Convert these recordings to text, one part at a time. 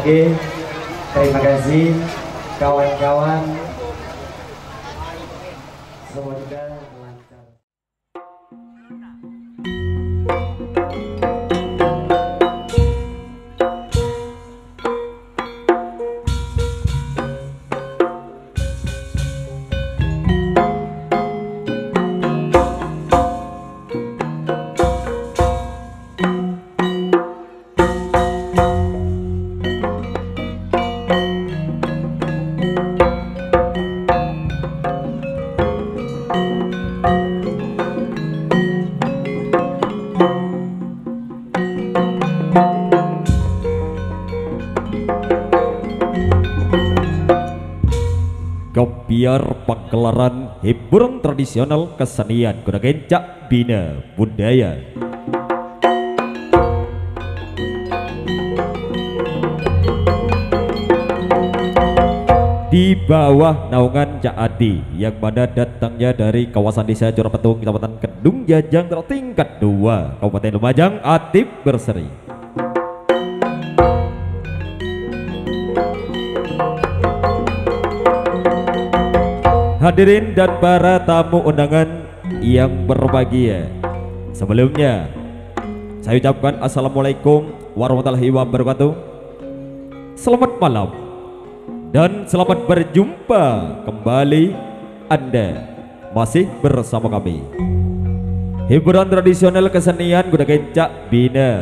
lagi. Terima kasih kawan-kawan. Semoga lancar. Biar pagelaran hiburan tradisional kesenian kuda gencak bina budaya. Di bawah naungan Cak Adi yang mana datangnya dari kawasan desa Jorapetung, Kecamatan Kedung Jajang tingkat 2 Kabupaten Lumajang, Atip Berseri. Hadirin dan para tamu undangan yang berbahagia, sebelumnya saya ucapkan Assalamualaikum warahmatullahi wabarakatuh. Selamat malam dan selamat berjumpa kembali. Anda masih bersama kami, hiburan tradisional kesenian kuda gencak bina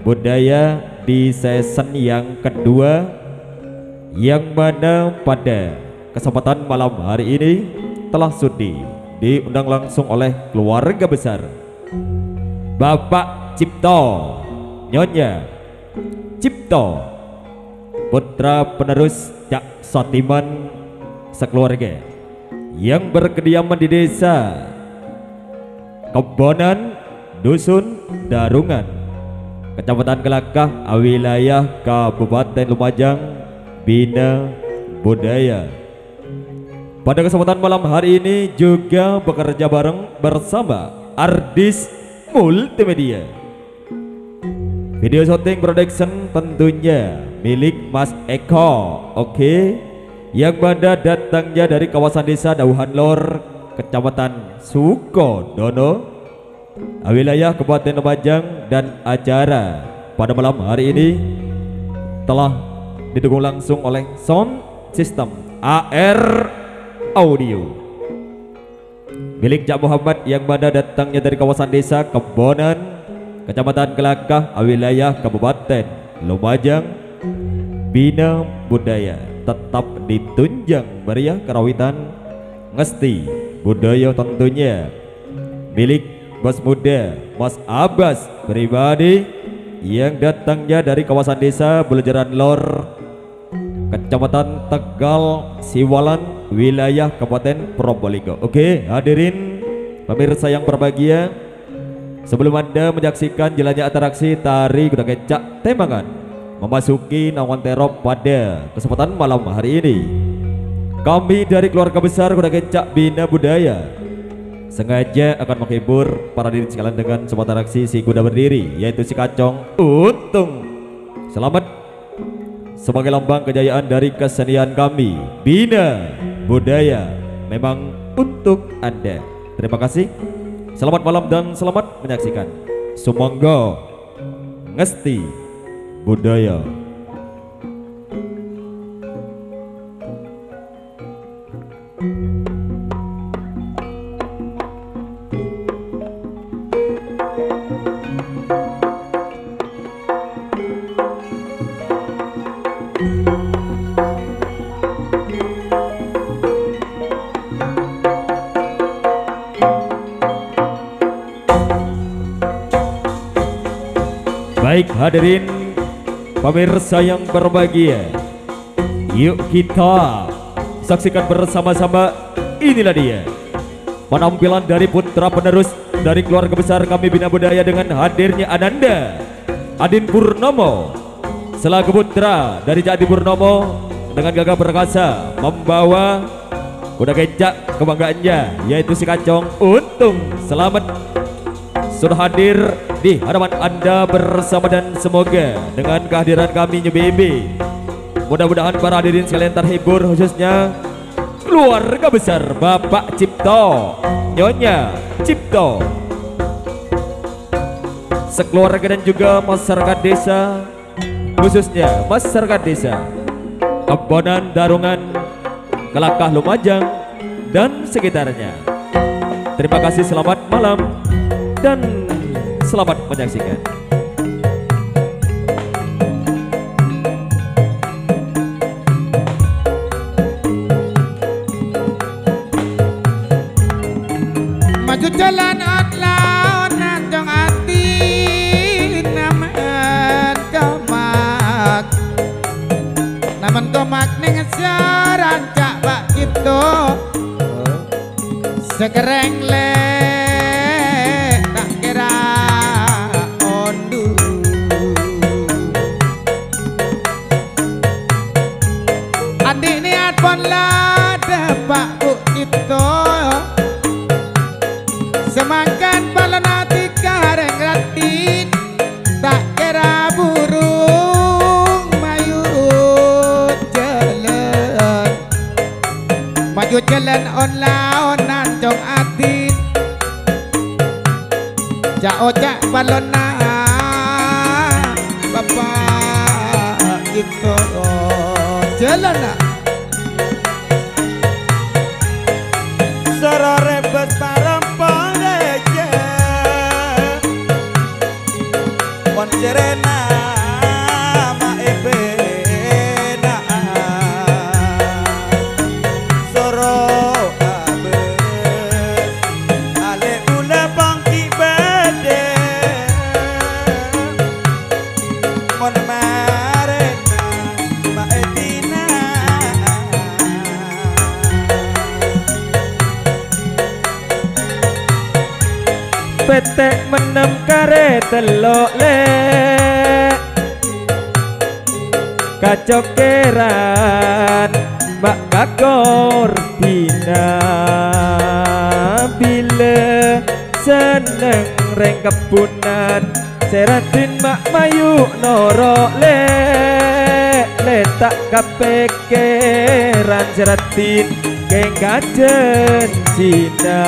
budaya di season yang kedua, yang mana pada kesempatan malam hari ini telah sudi diundang langsung oleh keluarga besar Bapak Cipto, Nyonya Cipto, putra penerus Cak Sotiman sekeluarga yang berkediaman di desa Kebonan, Dusun Darungan, Kecamatan Kelakah, wilayah Kabupaten Lumajang, bina budaya. Pada kesempatan malam hari ini juga bekerja bareng bersama Ardis Multimedia. Video syuting production tentunya milik Mas Eko, oke, yang mana datangnya dari kawasan desa Dauhan Lor, Kecamatan Sukodono, wilayah Kabupaten Lumajang, dan acara pada malam hari ini telah didukung langsung oleh sound system AR Audio milik Cak Muhammad yang mana datangnya dari kawasan desa Kebonan, Kecamatan Kelakah, wilayah Kabupaten Lumajang, bina budaya. Tetap ditunjang meriah karawitan ngesti budaya tentunya milik bos muda Mas Abbas pribadi yang datangnya dari kawasan desa Belejaran Lor, Kecamatan Tegal Siwalan, wilayah Kabupaten Probolinggo. Oke, hadirin pemirsa yang berbahagia, sebelum Anda menyaksikan jalannya atraksi tari kuda gencak Tembangan memasuki naungan terop pada kesempatan malam hari ini, kami dari keluarga besar kuda gencak bina budaya sengaja akan menghibur para diri sekalian dengan sebuah atraksi si kuda berdiri, yaitu si Kacong Untung. Selamat sebagai lambang kejayaan dari kesenian kami bina budaya, memang untuk Anda. Terima kasih, selamat malam dan selamat menyaksikan. Sumangga ngesti budaya. Baik hadirin pemirsa yang berbahagia, yuk kita saksikan bersama-sama. Inilah dia penampilan dari putra penerus dari keluarga besar kami bina budaya dengan hadirnya Ananda Adin Purnomo selaku putra dari Cak Adi Purnomo dengan gagah perkasa membawa kuda gencak kebanggaannya, yaitu si Kacong Untung. Selamat sudah hadir di hadapan Anda bersama, dan semoga dengan kehadiran kami Bebe Mudah-mudahan para hadirin sekalian terhibur, khususnya keluarga besar Bapak Cipto, Nyonya Cipto, sekeluarga dan juga masyarakat desa, khususnya masyarakat desa Kebonan Darungan, Kelakah Lumajang dan sekitarnya. Terima kasih, selamat malam dan selamat menyaksikan. Maju jalan outlaw nanjong hati naman komak ning sarancak Pak Cipto segereng le tak kira ondu adik niat pon lada Pak Bu Cipto semangkan balon hati kareng ratik tak kira burung mayu jalan maju jalan on nanjong ati jak ojak balon na Bapak Cipto jalan nak sorore bet parempong aja pon serena ma ebena soro abes ale ula bangki bede mon marena ma ebina petek menem kare telok le kacokeran mbak kakor bina bila seneng reng kebunan seratin mbak mayu norok le tak kapekeran seratin geng kajen Cina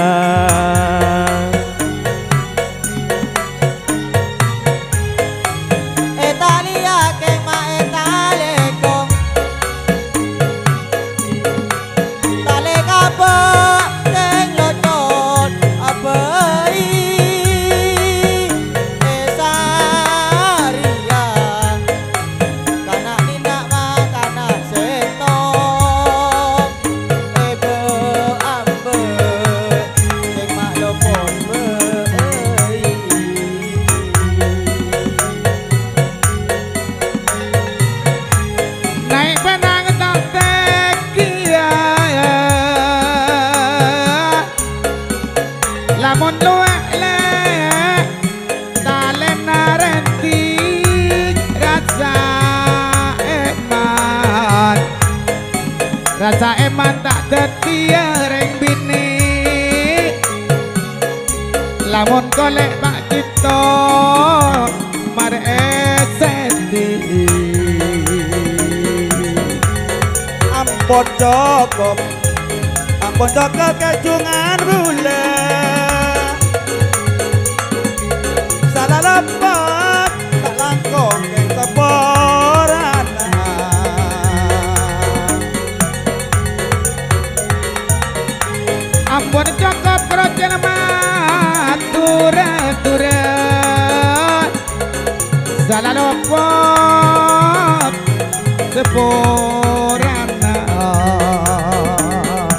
rasa eman tak tetia reng bini lamun golek Pak Cipto mare eseti ampun cukup kejungan bule salah lepas tak langkong yang seporan ampun cukup kerocen matura salah lopot seporana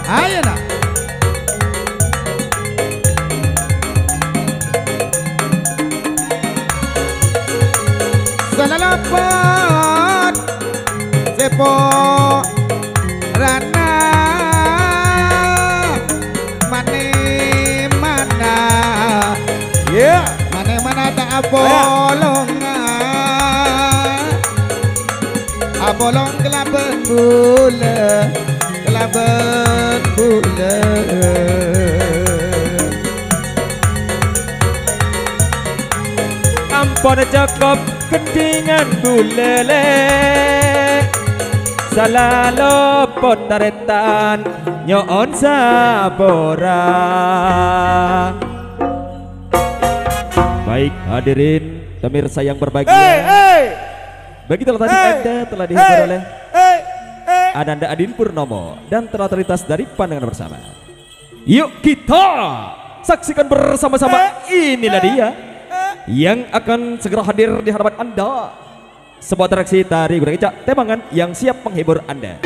ayo nak salah lopot seporana mana tak abolong kelaben bula ampun cukup kendingan bulele selalu potaretan nyoon sabora. Baik hadirin pemirsa yang berbahagia, begitulah tadi Anda telah dihibur oleh Ananda Adin Purnomo dan telah terlintas dari pandangan bersama. Yuk kita saksikan bersama-sama, inilah dia yang akan segera hadir di hadapan Anda. Sebuah atraksi tari Kuda Kecak Temangan yang siap menghibur Anda.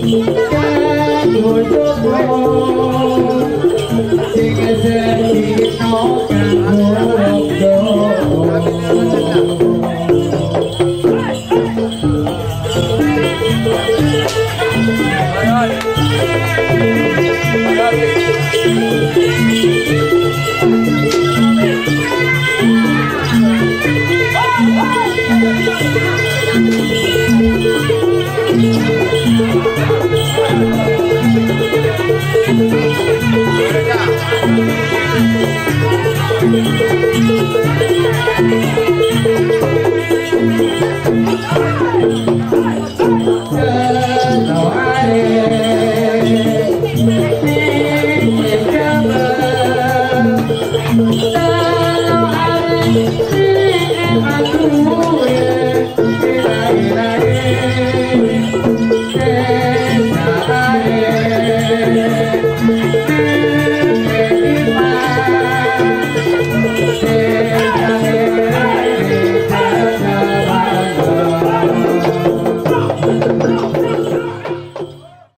Kalau